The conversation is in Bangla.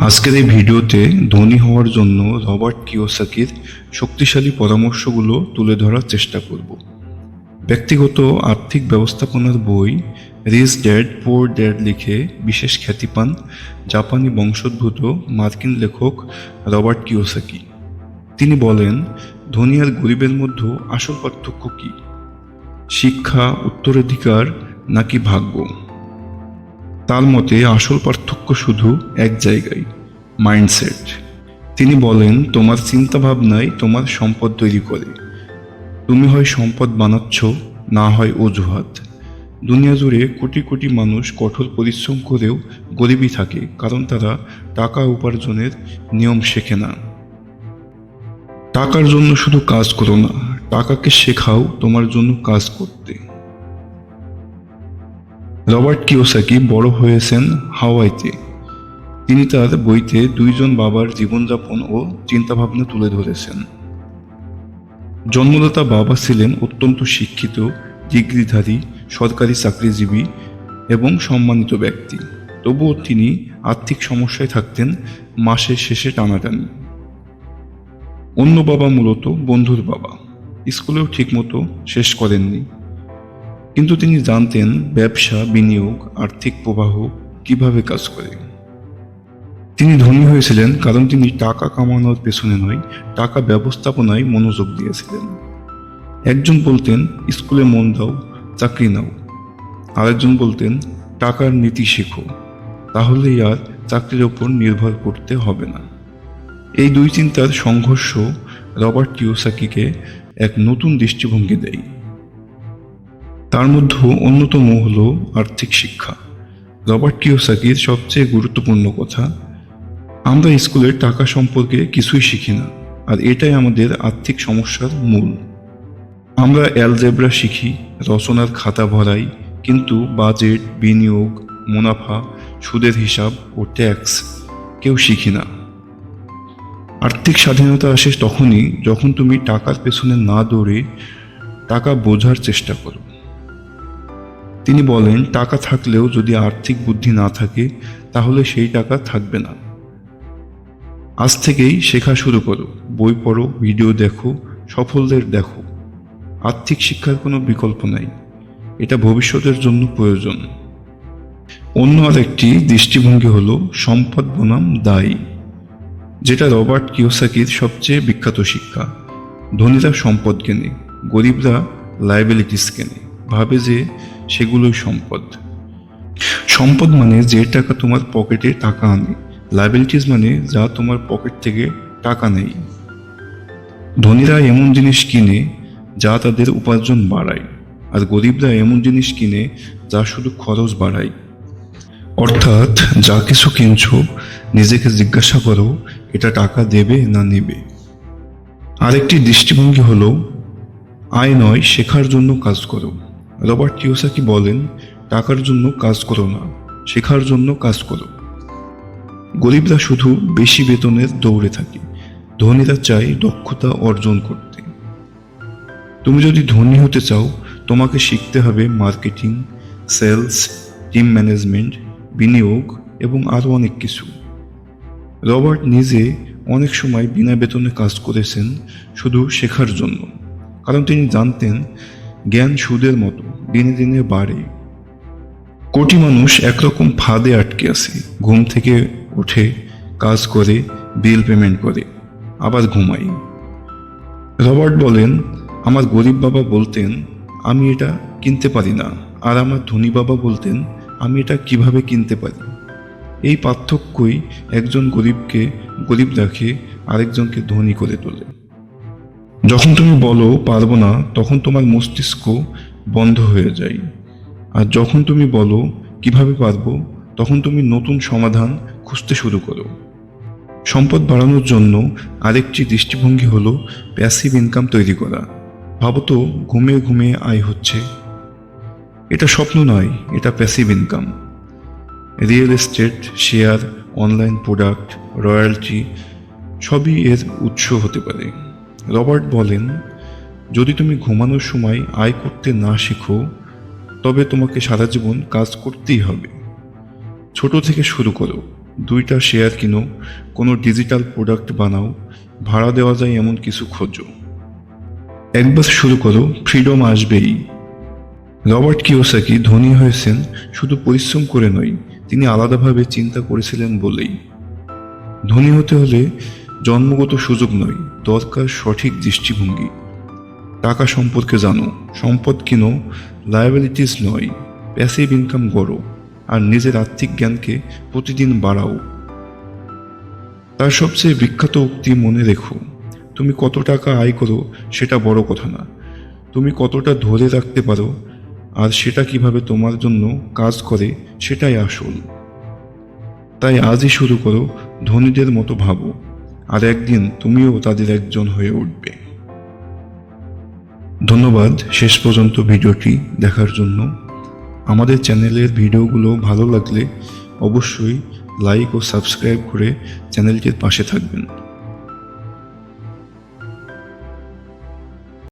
আজকের এই ভিডিওতে ধনী হওয়ার জন্য রবার্ট কিওসাকির শক্তিশালী পরামর্শগুলো তুলে ধরার চেষ্টা করব। ব্যক্তিগত আর্থিক ব্যবস্থাপনার বই রিচ ড্যাড পুয়ার ড্যাড লিখে বিশেষ খ্যাতি পান জাপানি বংশোদ্ভূত মার্কিন লেখক রবার্ট কিওসাকি। তিনি বলেন, ধনী আর গরিবের মধ্যে আসল পার্থক্য কি? শিক্ষা, উত্তরাধিকার নাকি ভাগ্য? তার মতে আসল পার্থক্য শুধু এক জায়গায়, মাইন্ডসেট। তিনি বলেন, তোমার চিন্তা ভাবনাই তোমার সম্পদ তৈরি করে। তুমি হয় সম্পদ বানাচ্ছ, না হয় অজুহাত। দুনিয়া জুড়ে কোটি কোটি মানুষ কঠোর পরিশ্রম করেও গরিবই থাকে, কারণ তারা টাকা উপার্জনের নিয়ম শেখে না। টাকার জন্য শুধু কাজ করো না, টাকাকে শেখাও তোমার জন্য কাজ করতে। রবার্ট কিওসাকি বড় হয়েছেন হাওয়াইতে। তিনি তার বইতে দুইজন বাবার জীবনযাপন ও চিন্তাভাবনা তুলে ধরেছেন। জন্মদাতা বাবা ছিলেন অত্যন্ত শিক্ষিত, ডিগ্রিধারী, সরকারি চাকরিজীবী এবং সম্মানিত ব্যক্তি। তবুও তিনি আর্থিক সমস্যায় থাকতেন, মাসের শেষে টানাটানি। অন্য বাবা মূলত বন্ধুর বাবা, স্কুলেও ঠিকমতো শেষ করেননি, কিন্তু তিনি জানতেন ব্যবসা, বিনিয়োগ, আর্থিক প্রবাহ কিভাবে কাজ করে। তিনি ধনী হয়েছিলেন কারণ তিনি টাকা কামানোর পেছনে নয়, টাকা ব্যবস্থাপনায় মনোযোগ দিয়েছিলেন। একজন বলতেন, স্কুলে মন দাও, চাকরি নাও। আরেকজন বলতেন, টাকার নীতি শেখো, তাহলেই আর চাকরির ওপর নির্ভর করতে হবে না। এই দুই চিন্তার সংঘর্ষ রবার্ট কিওসাকিকে এক নতুন দৃষ্টিভঙ্গি দেয়। তার মধ্যে অন্যতম হল আর্থিক শিক্ষা। রবার্ট কিওসাকির সবচেয়ে গুরুত্বপূর্ণ কথা, আমরা স্কুলে টাকা সম্পর্কে কিছুই শিখি না, আর এটাই আমাদের আর্থিক সমস্যার মূল। আমরা অ্যালজেব্রা শিখি, রচনার খাতা ভরাই, কিন্তু বাজেট, বিনিয়োগ, মুনাফা, সুদের হিসাব ও ট্যাক্স কেউ শিখি না। আর্থিক স্বাধীনতা আসে তখনই যখন তুমি টাকার পেছনে না দৌড়ে টাকা বোঝার চেষ্টা করো। তিনি বলেন, টাকা থাকলেও যদি আর্থিক বুদ্ধি না থাকে, তাহলে সেই টাকা থাকবে না। আজ থেকেই শেখা শুরু করো, বই পড়ো, ভিডিও দেখো, সফলদের দেখো। আর্থিক শিক্ষার কোনো বিকল্প নাই, এটা ভবিষ্যতের জন্য প্রয়োজন। অন্য আরেকটি দৃষ্টিভঙ্গি হলো সম্পদ বনাম দায়, যেটা রবার্ট কিওসাকির সবচেয়ে বিখ্যাত শিক্ষা। ধনীরা সম্পদ কেনে, গরিবরা লায়াবিলিটিস কেনে, ভাবে যে সেগুলোই সম্পদ। সম্পদ মানে যে টাকা তোমার পকেটে টাকা আনে, লায়াবিলিটিস মানে যা তোমার পকেট থেকে টাকা নেই। ধনীরা এমন জিনিস কিনে যা তাদের উপার্জন বাড়ায়, আর গরিবরা এমন জিনিস কিনে যা শুধু খরচ বাড়ায়। অর্থাৎ যা কিছু কিনছো, নিজেকে জিজ্ঞাসা করো, এটা টাকা দেবে না নেবে। আরেকটি দৃষ্টিভঙ্গি হলো আয় নয়, শেখার জন্য কাজ করো। রবার্ট কিওসাকি বলেন, টাকার জন্য কাজ করো না, শেখার জন্য কাজ করো। গরিবরা শুধু বেশি বেতনের দৌড়ে থাকে, ধনীরা চায় দক্ষতা অর্জন করতে। তুমি যদি ধনী হতে চাও, তোমাকে শিখতে হবে মার্কেটিং, সেলস, টিম ম্যানেজমেন্ট, বিনিয়োগ এবং আরও অনেক কিছু। রবার্ট নিজে অনেক সময় বিনা বেতনে কাজ করেছেন শুধু শেখার জন্য, কারণ তিনি জানতেন জ্ঞান সুদের মতো দিনে দিনে বাড়ে। কোটি মানুষ একরকম ফাঁদে আটকে আছে, ঘুম থেকে উঠে কাজ করে, বিল পেমেন্ট করে, আবার ঘুমাই। রবার্ট বলেন, আমার গরিব বাবা বলতেন আমি এটা কিনতে পারি না, আর আমার ধনী বাবা বলতেন আমি এটা কিভাবে কিনতে পারি। এই পার্থক্যই একজন গরিবকে গরিব রাখে, আরেকজনকে ধনী করে তোলে। যখন তুমি বলো পারবো না, তখন তোমার মস্তিষ্ক বন্ধ হয়ে যায়, আর যখন তুমি বলো কিভাবে পারবো, তখন তুমি নতুন সমাধান খুঁজতে শুরু করো। সম্পদ বাড়ানোর জন্য আরেকটি দৃষ্টিভঙ্গি হলো প্যাসিভ ইনকাম তৈরি করা। ভাবো তো, ঘুমিয়ে ঘুমিয়ে আয় হচ্ছে। এটা স্বপ্ন নয়, এটা passive income. Real estate, share, online product, royalty সবই এর উৎস হতে পারে। রবার্ট বলেন, যদি তুমি ঘুমানোর সময় আয় করতে না শেখো, তবে তোমাকে সারা জীবন কাজ করতেই হবে। ছোট থেকে শুরু করো, 2টা শেয়ার কিনো, কোনো ডিজিটাল প্রোডাক্ট বানাও, ভাড়া দেওয়া যায় এমন কিছু খোঁজো। একবার শুরু করো, ফ্রিডম আসবেই। রবার্ট কিওসাকি ধনী হয়েছেন শুধু পরিশ্রম করে নয়, তিনি আলাদাভাবে চিন্তা করেছিলেন বলেই। ধনী হতে হলে জন্মগত সুযোগ নয়, দরকার সঠিক দৃষ্টিভঙ্গি। টাকা সম্পর্কে জানো, সম্পদ কিনো, লায়াবিলিটিস নয়, প্যাসিভ ইনকাম গড়ো, আর নিজের আর্থিক জ্ঞানকে প্রতিদিন বাড়াও। তার সবচেয়ে বিখ্যাত উক্তি মনে রেখো, তুমি কত টাকা আয় করো সেটা বড় কথা না, তুমি কতটা ধরে রাখতে পারো আর সেটা কিভাবে তোমার জন্য কাজ করে সেটাই আসল। তাই আজই শুরু করো, ধনীদের মতো ভাবো, আর একদিন তুমিও তাদের একজন হয়ে উঠবে। ধন্যবাদ শেষ পর্যন্ত ভিডিওটি দেখার জন্য। আমাদের চ্যানেলের ভিডিওগুলো ভালো লাগলে অবশ্যই লাইক ও সাবস্ক্রাইব করে চ্যানেলটির পাশে থাকবেন।